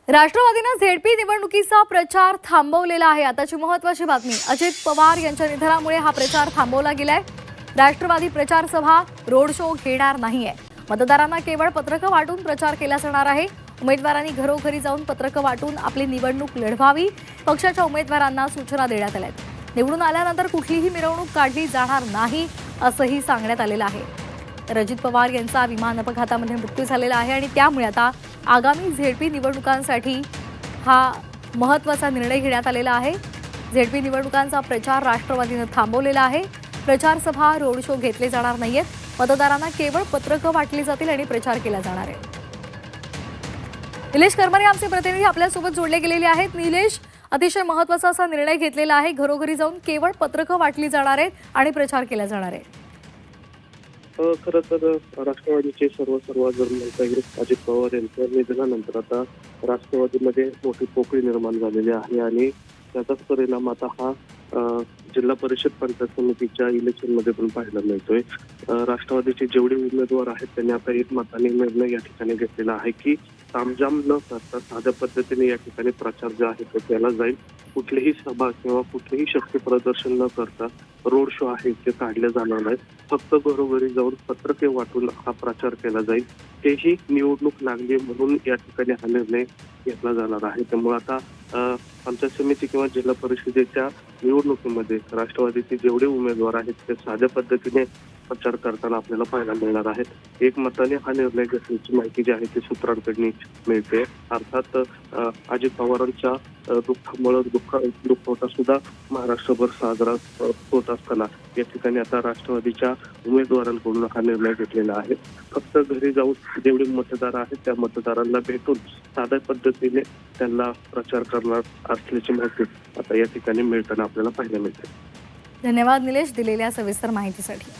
राष्ट्रवादीनं झेडपी निवडणुकीचा प्रचार थांबवलेला आहे। आताची महत्त्वाची बातमी, अजित पवार यांच्या निधनामुळे हा प्रचार थांबवला गेलाय। राष्ट्रवादी प्रचार सभा रोड शो घेणार नाहीये। मतदारांना केवळ पत्रकं वाटून प्रचार केला जाणार आहे। उमेदवारांनी घरोघरी जाऊन पत्रकं वाटून आपली निवडणूक लढवावी, पक्षाच्या उमेदवारांना सूचना देण्यात आल्या आहेत। निवडून आल्यानंतर कुठलीही मिरवणूक काढली जाणार नाही असंही सांगण्यात आलेलं आहे। तर अजित पवार यांचा विमान अपघातामध्ये मृत्यू झालेला आहे आणि त्यामुळे आता आगामी झेडपी निवडणुकांसाठी हा महत्त्वाचा निर्णय घेण्यात आलेला आहे। झेडपी निवडणुकांचा प्रचार राष्ट्रवादीनं थांबवलेला आहे। प्रचार सभा रोड शो घेतले जाणार नाहीयेत। मतदारांना केवळ पत्रकं वाटली जातील आणि प्रचार केला जाणार आहे। निलेश करमरे आमचे प्रतिनिधी आपल्यासोबत जोडले गेलेले आहेत। निलेश, अतिशय महत्त्वाचा असा निर्णय घेतलेला आहे। घरोघरी जाऊन केवळ पत्रकं वाटली जाणार आहेत आणि प्रचार केला जाणार आहे। खरं तर राष्ट्रवादीचे सर्व जर म्हणता येईल अजित पवार यांच्या निधनानंतर आता राष्ट्रवादीमध्ये मोठी पोकळी निर्माण झालेली आहे आणि त्याचाच परिणाम आता हा जिल्हा परिषद पंचायत समितीच्या इलेक्शनमध्ये पण पाहायला मिळतोय। राष्ट्रवादीचे जेवढे उमेदवार आहेत त्यांनी आता एक मताने निर्णय या ठिकाणी घेतलेला आहे की तामझाम न करता साध्या पद्धतीने या ठिकाणी प्रचार जो आहे तो केला जाईल। कुठलीही सभा किंवा कुठलेही शक्ती प्रदर्शन न करता रोड शो आहे ते काढले जाणार नाहीत। फक्त घरोघरी जाऊन पत्रके वाटून हा प्रचार केला जाईल। तेही निवडणूक लागली म्हणून या ठिकाणी हा निर्णय घेतला जाणार आहे। त्यामुळे आता पंचायत समिती किंवा जिल्हा परिषदेच्या निवडणुकीमध्ये राष्ट्रवादीचे जेवढे उमेदवार आहेत ते साध्या पद्धतीने प्रचार करताना आपल्याला पाहायला मिळणार आहेत। एक मताने हा निर्णय घेतल्याची माहिती जी आहे ती सूत्रांकडून मिळते। अर्थात अजित पवारांच्या दुःखामुळे दुःखवटा सुद्धा महाराष्ट्रभर साजरा होत असताना या ठिकाणी आता राष्ट्रवादीच्या उमेदवारांकडून हा निर्णय घेतलेला आहे। फक्त घरी जाऊन जेवढे मतदार आहेत त्या मतदारांना भेटून साध्या पद्धतीने त्यांना प्रचार करणार असल्याची माहिती आता या ठिकाणी मिळताना आपल्याला पाहायला मिळते। धन्यवाद निलेश, दिलेल्या सविस्तर माहितीसाठी।